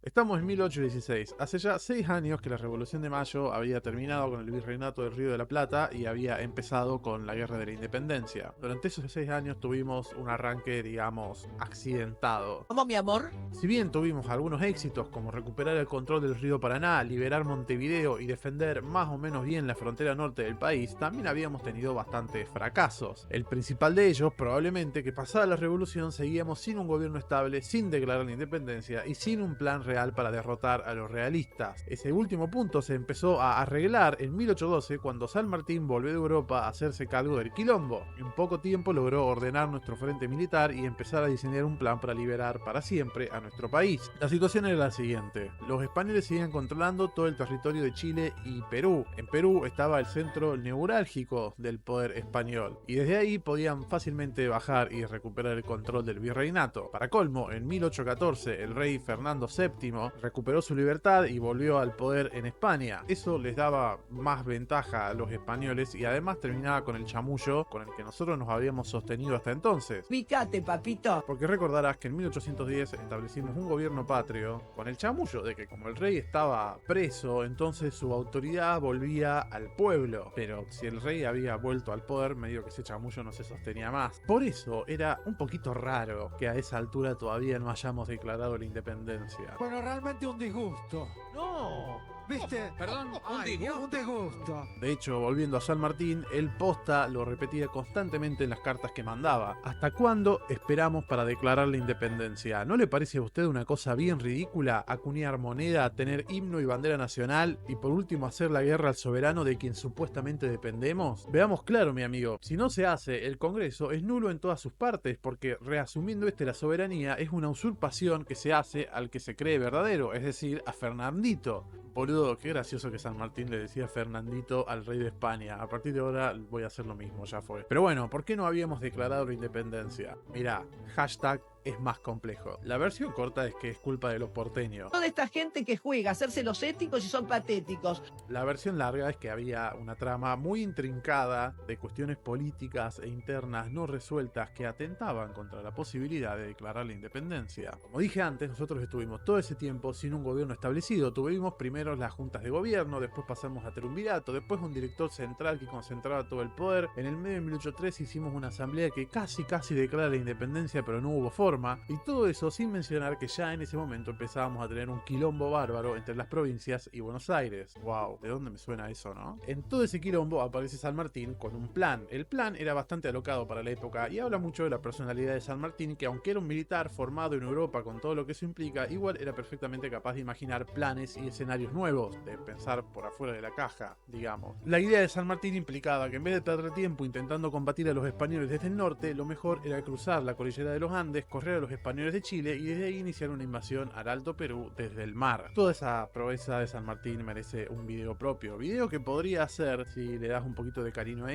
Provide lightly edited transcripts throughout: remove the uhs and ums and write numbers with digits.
Estamos en 1816. Hace ya 6 años que la Revolución de Mayo había terminado con el virreinato del Río de la Plata y había empezado con la Guerra de la Independencia. Durante esos 6 años tuvimos un arranque, digamos, accidentado. ¿Cómo, mi amor? Si bien tuvimos algunos éxitos como recuperar el control del río Paraná, liberar Montevideo y defender más o menos bien la frontera norte del país, también habíamos tenido bastantes fracasos. El principal de ellos, probablemente, que pasada la revolución seguíamos sin un gobierno estable, sin declarar la independencia y sin un plan real para derrotar a los realistas. Ese último punto se empezó a arreglar en 1812 cuando San Martín volvió de Europa a hacerse cargo del quilombo. En poco tiempo logró ordenar nuestro frente militar y empezar a diseñar un plan para liberar para siempre a nuestro país. La situación era la siguiente: los españoles seguían controlando todo el territorio de Chile y Perú. En Perú estaba el centro neurálgico del poder español y desde ahí podían fácilmente bajar y recuperar el control del virreinato. Para colmo, en 1814 el rey Fernando VII recuperó su libertad y volvió al poder en España. Eso les daba más ventaja a los españoles y además terminaba con el chamullo con el que nosotros nos habíamos sostenido hasta entonces. Pícate, papito. Porque recordarás que en 1810 establecimos un gobierno patrio con el chamullo de que como el rey estaba preso, entonces su autoridad volvía al pueblo. Pero si el rey había vuelto al poder, medio que ese chamullo no se sostenía más. Por eso era un poquito raro que a esa altura todavía no hayamos declarado la independencia. Bueno, realmente un disgusto. No. ¿Viste? Perdón, un Ay, disgusto. un disgusto. De hecho, volviendo a San Martín, el posta lo repetía constantemente en las cartas que mandaba. ¿Hasta cuándo esperamos para declarar la independencia? ¿No le parece a usted una cosa bien ridícula acuñar moneda, tener himno y bandera nacional y por último hacer la guerra al soberano de quien supuestamente dependemos? Veamos claro, mi amigo, si no se hace, el Congreso es nulo en todas sus partes porque reasumiendo la soberanía es una usurpación que se hace al que se cree verdadero, es decir, a Fernandito. Boludo, qué gracioso que San Martín le decía Fernandito al rey de España. A partir de ahora voy a hacer lo mismo, ya fue. Pero bueno, ¿por qué no habíamos declarado la independencia? Mirá, hashtag es más complejo. La versión corta es que es culpa de los porteños. Toda esta gente que juega a hacerse los éticos y son patéticos. La versión larga es que había una trama muy intrincada de cuestiones políticas e internas no resueltas que atentaban contra la posibilidad de declarar la independencia. Como dije antes, nosotros estuvimos todo ese tiempo sin un gobierno establecido. Tuvimos primero las juntas de gobierno, después pasamos a triunvirato, después un director central que concentraba todo el poder. En el medio de 1813 hicimos una asamblea que casi declara la independencia, pero no hubo forma. Y todo eso sin mencionar que ya en ese momento empezábamos a tener un quilombo bárbaro entre las provincias y Buenos Aires. Wow, ¿de dónde me suena eso, no? En todo ese quilombo aparece San Martín con un plan. El plan era bastante alocado para la época y habla mucho de la personalidad de San Martín, que aunque era un militar formado en Europa con todo lo que eso implica, igual era perfectamente capaz de imaginar planes y escenarios nuevos, de pensar por afuera de la caja, digamos. La idea de San Martín implicaba que en vez de perder tiempo intentando combatir a los españoles desde el norte, lo mejor era cruzar la cordillera de los Andes, correr a los españoles de Chile y desde ahí iniciar una invasión al Alto Perú desde el mar. Toda esa proeza de San Martín merece un video propio, video que podría hacer si le das un poquito de cariño a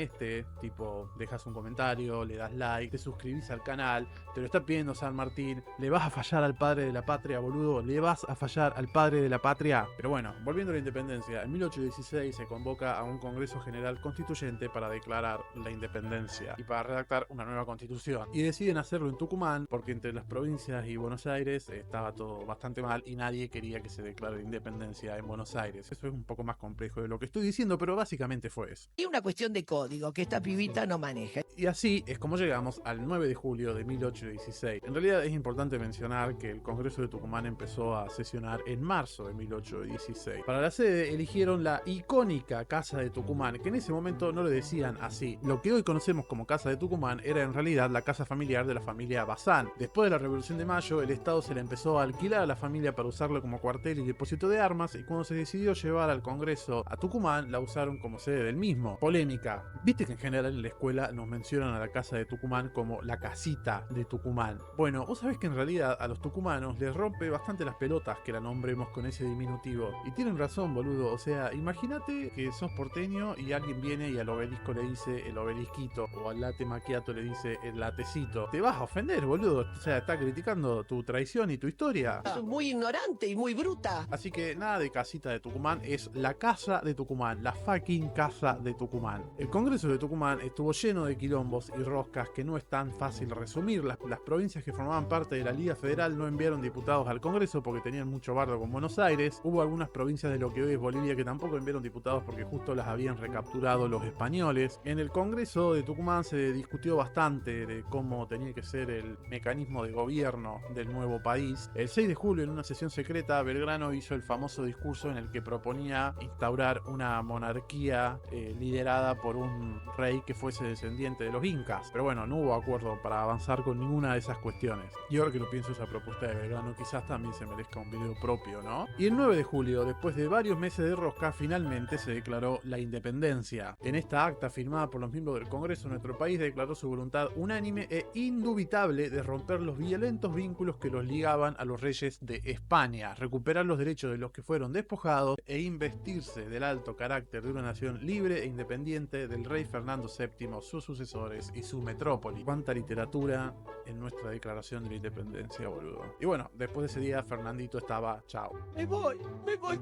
tipo dejas un comentario, le das like, te suscribís al canal, te lo está pidiendo San Martín, le vas a fallar al padre de la patria, boludo, le vas a fallar al padre de la patria. Pero bueno, volviendo a la independencia, en 1816 se convoca a un Congreso General Constituyente para declarar la independencia y para redactar una nueva constitución. Y deciden hacerlo en Tucumán porque entre las provincias y Buenos Aires estaba todo bastante mal y nadie quería que se declare la independencia en Buenos Aires. Eso es un poco más complejo de lo que estoy diciendo, pero básicamente fue eso. Y una cuestión de código que esta pibita no maneja. Y así es como llegamos al 9 de julio de 1816. En realidad es importante mencionar que el Congreso de Tucumán empezó a sesionar en marzo de 1816. Para la sede eligieron la icónica Casa de Tucumán, que en ese momento no le decían así. Lo que hoy conocemos como Casa de Tucumán era en realidad la casa familiar de la familia Bazán. Después de la Revolución de Mayo, el Estado se le empezó a alquilar a la familia para usarlo como cuartel y depósito de armas, y cuando se decidió llevar al Congreso a Tucumán, la usaron como sede del mismo. Polémica. Viste que en general en la escuela nos mencionan a la casa de Tucumán como la casita de Tucumán. Bueno, vos sabés que en realidad a los tucumanos les rompe bastante las pelotas que la nombremos con ese diminutivo. Y tienen razón, boludo. O sea, imagínate que sos porteño y alguien viene y al obelisco le dice el obelisquito, o al latte macchiato le dice el latecito. Te vas a ofender, boludo. O sea, está criticando tu traición y tu historia. Es muy ignorante y muy bruta. Así que nada de casita de Tucumán, es la casa de Tucumán, la fucking casa de Tucumán. El Congreso de Tucumán estuvo lleno de quilombos y roscas que no es tan fácil resumir. Las provincias que formaban parte de la Liga Federal no enviaron diputados al Congreso porque tenían mucho bardo con Buenos Aires. Hubo algunas provincias de lo que hoy es Bolivia que tampoco enviaron diputados porque justo las habían recapturado los españoles. En el Congreso de Tucumán se discutió bastante de cómo tenía que ser el mecanismo de gobierno del nuevo país. El 6 de julio, en una sesión secreta, Belgrano hizo el famoso discurso en el que proponía instaurar una monarquía liderada por un rey que fuese descendiente de los incas. Pero bueno, no hubo acuerdo para avanzar con ninguna de esas cuestiones. Y ahora que lo pienso, esa propuesta de Belgrano quizás también se merezca un video propio, ¿no? Y el 9 de julio, después de varios meses de rosca, finalmente se declaró la independencia. En esta acta firmada por los miembros del Congreso, nuestro país declaró su voluntad unánime e indubitable de romper los violentos vínculos que los ligaban a los reyes de España, recuperar los derechos de los que fueron despojados e investirse del alto carácter de una nación libre e independiente del rey Fernando VII, sus sucesores y su metrópoli. Cuánta literatura en nuestra declaración de la independencia, boludo. Y bueno, después de ese día Fernandito estaba chao. Me voy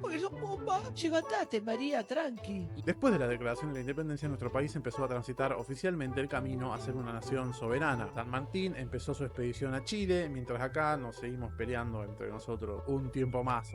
porque sos bomba. Llegaste, María, tranqui. Después de la declaración de la independencia, nuestro país empezó a transitar oficialmente el camino a ser una nación soberana. San Martín empezó su expedición a Chile, mientras acá nos seguimos peleando entre nosotros un tiempo más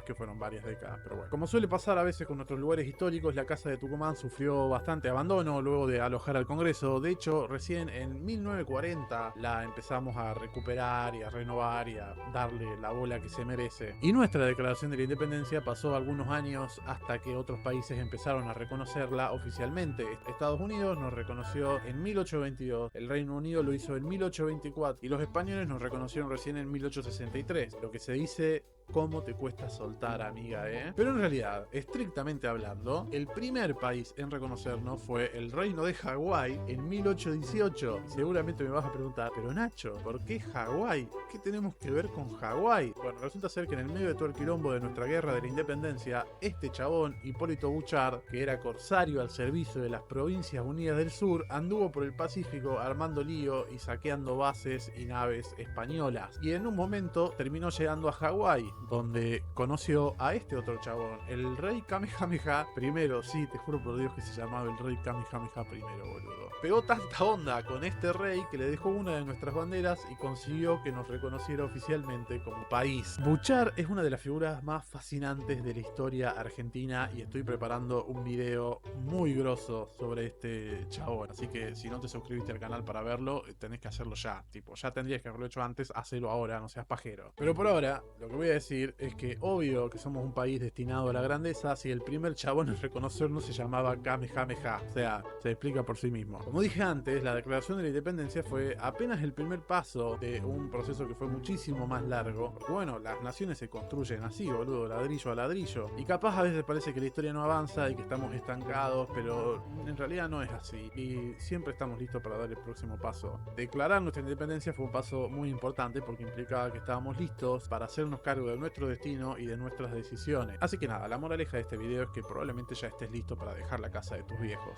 que fueron varias décadas, pero bueno. Como suele pasar a veces con nuestros lugares históricos, la Casa de Tucumán sufrió bastante abandono luego de alojar al Congreso. De hecho, recién en 1940 la empezamos a recuperar y a renovar y a darle la bola que se merece. Y nuestra declaración de la independencia pasó algunos años hasta que otros países empezaron a reconocerla oficialmente. Estados Unidos nos reconoció en 1822, el Reino Unido lo hizo en 1824 y los españoles nos reconocieron recién en 1863. Lo que se dice: ¿cómo te cuesta soltar, amiga, Pero en realidad, estrictamente hablando, el primer país en reconocernos fue el Reino de Hawái en 1818. Y seguramente me vas a preguntar, pero Nacho, ¿por qué Hawái? ¿Qué tenemos que ver con Hawái? Bueno, resulta ser que en el medio de todo el quilombo de nuestra guerra de la independencia, este chabón, Hipólito Bouchard, que era corsario al servicio de las Provincias Unidas del Sur, anduvo por el Pacífico armando lío y saqueando bases y naves españolas. Y en un momento terminó llegando a Hawái, donde conoció a este otro chabón, el rey Kamehameha I. Sí, te juro por Dios que se llamaba el rey Kamehameha I, boludo. Pegó tanta onda con este rey que le dejó una de nuestras banderas y consiguió que nos reconociera oficialmente como país. Bouchard es una de las figuras más fascinantes de la historia argentina y estoy preparando un video muy grosso sobre este chabón. Así que si no te suscribiste al canal para verlo, tenés que hacerlo ya. Tipo, ya tendrías que haberlo hecho antes, hacelo ahora, no seas pajero. Pero por ahora, lo que voy a decir es que obvio que somos un país destinado a la grandeza si el primer chabón en reconocernos se llamaba Kamehameha. O sea, se explica por sí mismo. Como dije antes, la declaración de la independencia fue apenas el primer paso de un proceso que fue muchísimo más largo. Porque bueno, las naciones se construyen así, boludo, ladrillo a ladrillo. Y capaz a veces parece que la historia no avanza y que estamos estancados, pero en realidad no es así. Y siempre estamos listos para dar el próximo paso. Declarar nuestra independencia fue un paso muy importante porque implicaba que estábamos listos para hacernos cargo de nuestro destino y de nuestras decisiones. Así que nada, la moraleja de este video es que probablemente ya estés listo para dejar la casa de tus viejos.